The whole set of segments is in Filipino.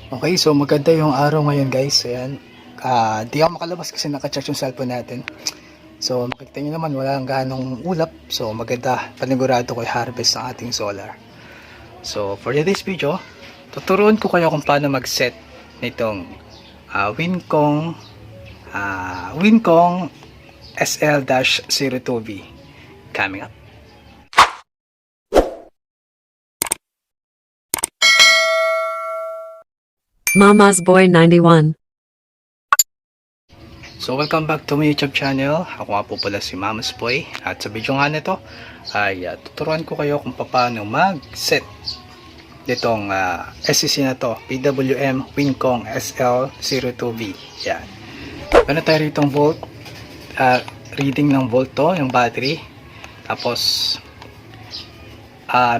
Okay, so maganda yung araw ngayon guys. Ayan. Di ako makalabas kasi naka-charge yung cellphone natin. So makikita nyo naman wala ang ganong ulap. So maganda, panigurado ko i-harvest ang ating solar. So for today's video, tuturuan ko kayo kung paano mag-set nitong Wincong SL-02V coming up. Mama's Boy 91. So welcome back to my YouTube channel. Ako nga po pala si Mama's Boy. At sa video nga nito ay tuturuan ko kayo kung paano mag-set nitong SCC na to, PWM Wincong SL02V. Yan. Meron tayo ritong volt, reading ng volt to, yung battery. Tapos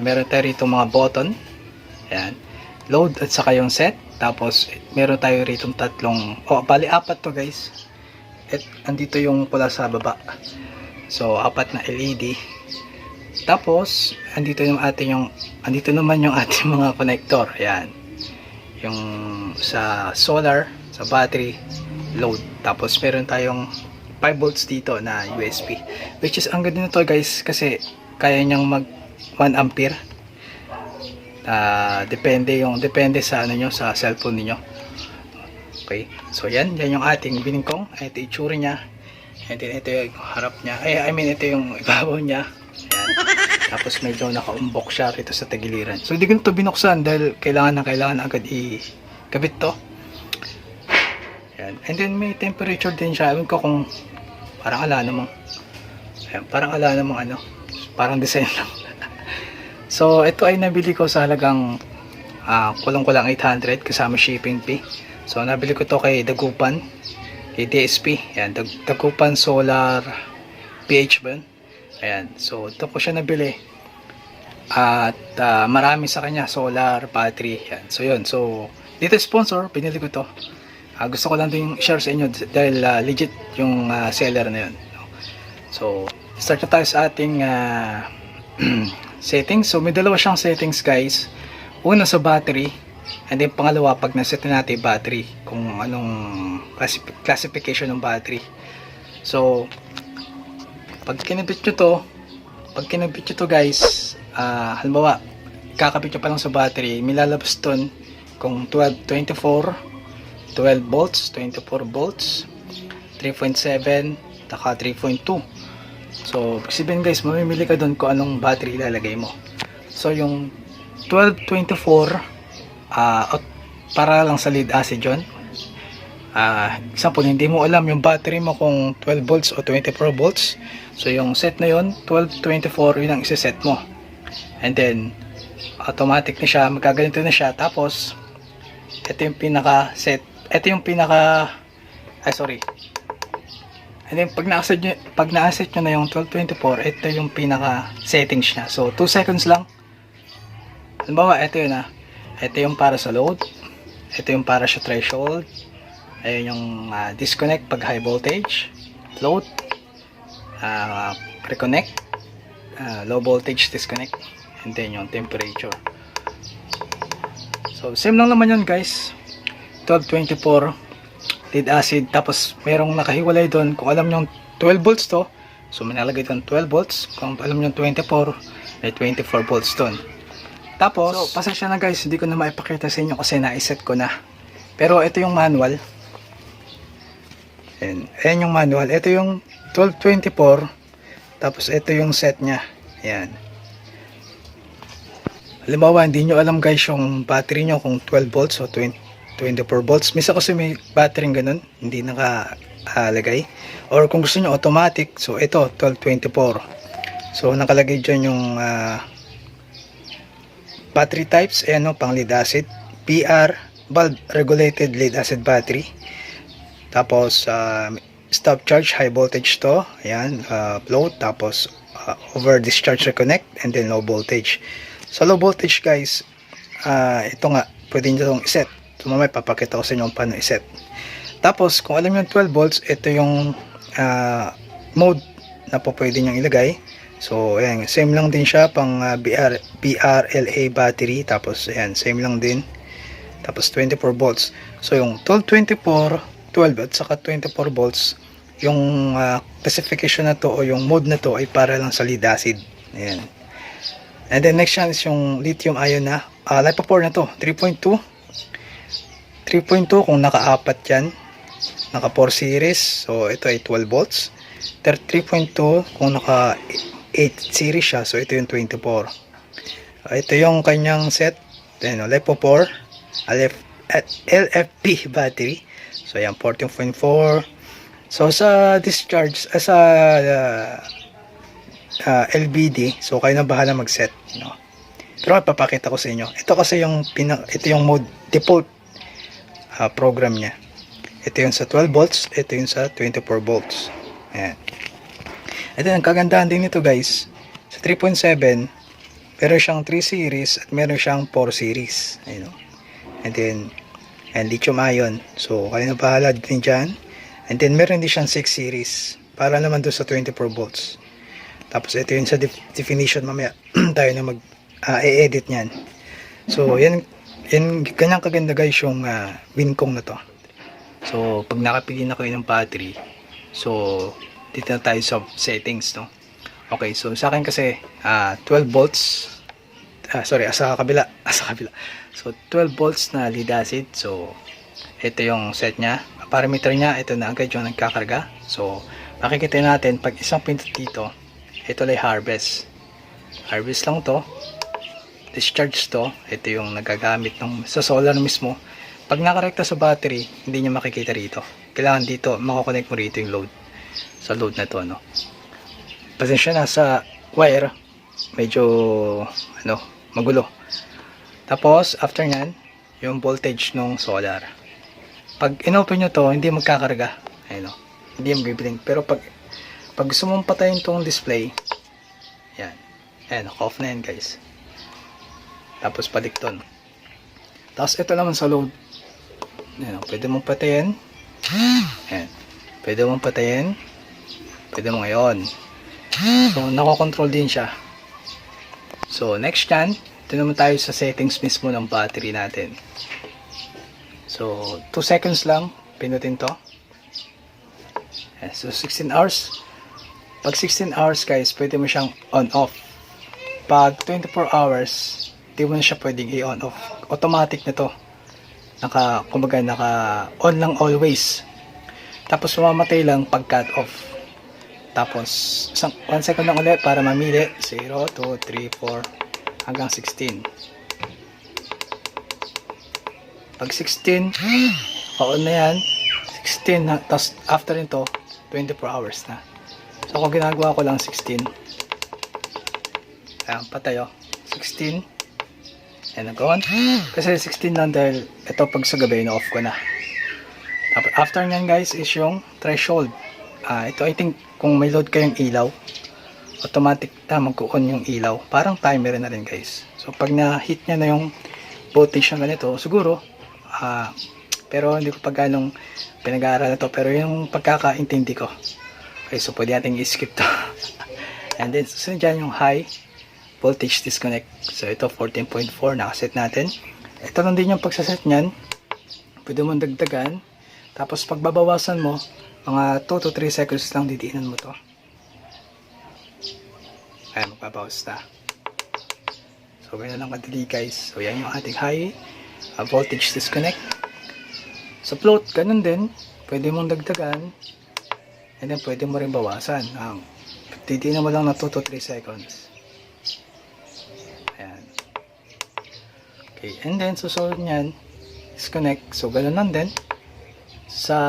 meron tayo ritong mga button. Yan. Load at saka yung set. Tapos meron tayo rito tatlong, bali apat to guys. At andito yung pula sa baba. So apat na LED. Tapos andito naman yung ating mga connector. Ayan. Yung sa solar, sa battery, load. Tapos meron tayong 5 volts dito na USB. Which is ang ganda nito guys kasi kaya niyang mag 1 ampere. Depende sa sa cellphone niyo. Okay, so yan yung ating biningkong. Ito yung itsura niya, and then ito yung harap niya, ito yung ibabaw niya. Ayan. Tapos medyo nakaumbok siya rito sa tagiliran. So hindi ko ito binuksan dahil kailangan agad ikabit to. Ayan. And then may temperature din siya. Ewan ko kung parang ala namang parang design lang. So ito ay nabili ko sa halagang kulang-kulang 800 kasama shipping fee. So nabili ko to kay Dagupan, kay DSP. Ayan, Dagupan Solar PH ba yun? Ayan, so ito ko siya nabili. At marami sa kanya, solar, battery. Ayan, so yun. So dito sponsor, pinili ko to. Gusto ko lang din share sa inyo dahil legit yung seller na yun. So start na tayo sa ating settings. So may dalawa siyang settings guys. Una sa battery, and then pangalawa pag naset natin battery, kung anong classification ng battery. So pag kinabit nyo to guys, halimbawa kakabit nyo pa lang sa battery, may lalabas ton kung 24 volts, 24 volts, 3.7 taka 3.2. So, sabihin guys, mamimili ka doon kung anong battery ilalagay mo. So, yung 1224, para lang sa lead acid yun. Example, hindi mo alam yung battery mo kung 12 volts o 24 volts. So, yung set na yun, 1224, yun ang isa-set mo. And then, automatic na siya, magkaganito na siya. Tapos, ito yung pinaka-set. Ito yung and then pag na-set nyo na yung 1224, ito yung pinaka settings niya. So 2 seconds lang. Halimbawa, ito yun ito yung para sa load, ito yung para sa threshold, ayun yung disconnect pag high voltage, load, reconnect, low voltage disconnect, and then yung temperature. So same lang naman yun guys, 1224 lead acid. Tapos merong nakahiwalay doon, kung alam nyo 12 volts to, so manalagay doon 12 volts. Kung alam nyo 24, may 24 volts doon. Tapos, so pasensya na guys, hindi ko na maipakita sa inyo kasi naiset ko na. Pero ito yung manual. Ayan yung manual. Ito yung 1224. Tapos ito yung set nya. Ayan. Halimbawa, hindi nyo alam guys yung battery nyo kung 12 volts o 24 volts. Misa kasi may battery ganun, hindi nakalagay. Or kung gusto nyo automatic, so ito 1224. So nakalagay dyan yung battery types. Ayan pang lead acid, PR, bulb regulated lead acid battery. Tapos stop charge, high voltage to. Ayan, load. Tapos over discharge reconnect, and then low voltage. So low voltage guys, ito nga pwede nyo itong iset. So mamaya papakita ko sa inyo paano iset. Tapos kung alam nyo 12 volts, ito yung mode na po pwede nyo ilagay. So ayan, same lang din siya pang BRLA battery. Tapos ayan, same lang din. tapos 24 volts. So yung 12, 12 at saka 24 volts, yung classification na to o yung mode na to ay para lang sa lead acid. Ayan. And then next yan is yung lithium ion na LiPo4 na to, 3.2 kung naka-apat yan, naka 4 series, so ito ay 12 volts. 3.2 kung naka 8 series siya, so ito yung 24. Ito yung kanyang set, LiPo4 LFP battery, so yan 14.4. so sa discharge sa LBD, so kayo na bahala mag-set, pero papakita ko sa inyo. Ito kasi yung ito yung mode default program niya. Ito yung sa 12 volts, ito yung sa 24 volts. Ayan. And then, ang kagandahan din nito guys, sa 3.7, meron siyang 3 series at meron siyang 4 series. Ayan. And then, and lithium ion. So, kayo na bahala din dyan. And then, meron din siyang 6 series. Para naman doon sa 24 volts. Tapos, ito yung sa definition. Mamaya, tayo na mag-edit niyan. So, yan, ganyang kaganda guys yung Wincong na to. So, pag nakapili na kayo ng battery, so, dito na tayo sa settings, no? Okay, so sa akin kasi 12 volts sa kabila. So 12 volts na lead acid. So ito yung set nya, parameter nya, ito na agad yung nagkakarga. So makikita natin pag isang pindot dito, ito ay harvest lang to, discharge to, ito yung nagagamit ng sa solar mismo. Pag nakarekta sa battery, hindi nyo makikita rito, kailangan dito makakonect mo rito yung load, sa load na to, no? Pasensya na sa wire, medyo magulo. Tapos after nyan, yung voltage ng solar, pag inopen nyo to, hindi magkakarga, hindi mag-blink. Pero pag gusto mong patayin tong display, yan, off na yan guys. Tapos palikton. Tapos ito naman sa load, pwede mong patayin, pwede mong ngayon. So, nako-control din siya. So, next yan, ito naman tayo sa settings mismo ng battery natin. So, 2 seconds lang, pinutin to. So, 16 hours. Pag 16 hours guys, pwede mo siyang on-off. Pag 24 hours, di mo na siya pwedeng i-on-off. Automatic na to. Kumbaga, naka-on lang always. Tapos, mamamatay lang pag cut off. Tapos, 1 second lang ulit para mamili. 0, 2, 3, 4, hanggang 16. Pag 16, on na yan. 16, tapos after nito, 24 hours na. So, kung ginagawa ko lang 16. Ayan, patay o. 16. Ayan, nag-on. Kasi 16 lang dahil ito pag sa gabi, na-off ko na. Tapos, after nyan guys, is yung threshold. Ito I think kung may load kayong ilaw, automatic na mag-on yung ilaw. Parang timer na rin guys. So pag na-hit nya na yung voltage ng ganito, siguro, pero hindi ko pa ganong pinag-aaral na to, pero yung pagkakaintindi ko. Okay, so pwede natin i-skip to. And then susunod dyan yung high voltage disconnect. So ito 14.4 nakaset natin. Ito lang din yung pagsaset nyan. Pwede mong dagdagan. Tapos pagbabawasan mo, mga 2 to 3 seconds lang didiinan mo to. Ayan, magbabawas na. So, ganyan lang kadali guys. So, yan yung ating high voltage disconnect. Sa float, ganun din. Pwede mong dagdagan. And then, pwede mo rin bawasan. Didiinan mo lang na 2 to 3 seconds. Ayan. Okay, and then, susunod nyan, disconnect. So, ganun lang din. Sa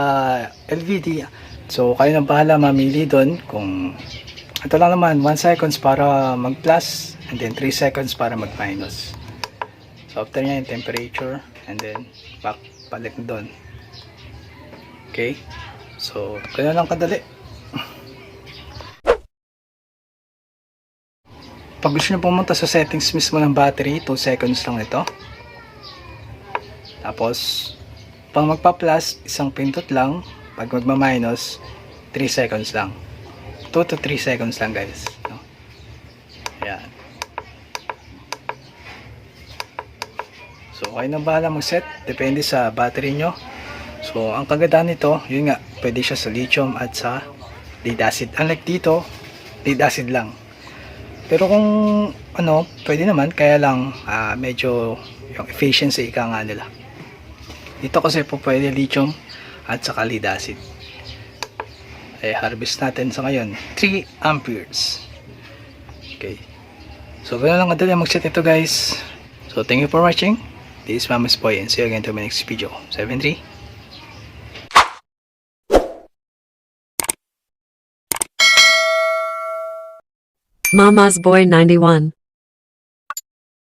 LVD, so kayo na bahala mamili doon kung ito lang naman 1 seconds para mag plus and then 3 seconds para mag minus. So after nya yung temperature and then balik doon. Okay, so kaya lang kadali. Pag gusto nyo pumunta sa settings mismo ng battery, 2 seconds lang ito. Tapos pag magpa-plus, isang pindot lang. Pag magma-minus, 3 seconds lang. 2 to 3 seconds lang guys. No? Ayan. So, So kayo nang bahala mag-set, depende sa battery nyo. So ang kagandahan nito, yun nga, pwede siya sa lithium at sa lead acid. Unlike dito, lead acid lang. Pero kung ano, pwede naman, kaya lang medyo yung efficiency ika nga nila. Dito kasi po pwede lithium at saka lead acid. Ay harvest natin sa ngayon 3 amperes. Okay. So ganoon lang kadali mag-set ito guys. So thank you for watching. This is Mama's Boy and see you again to my next video. 7-3. Mama's Boy 91.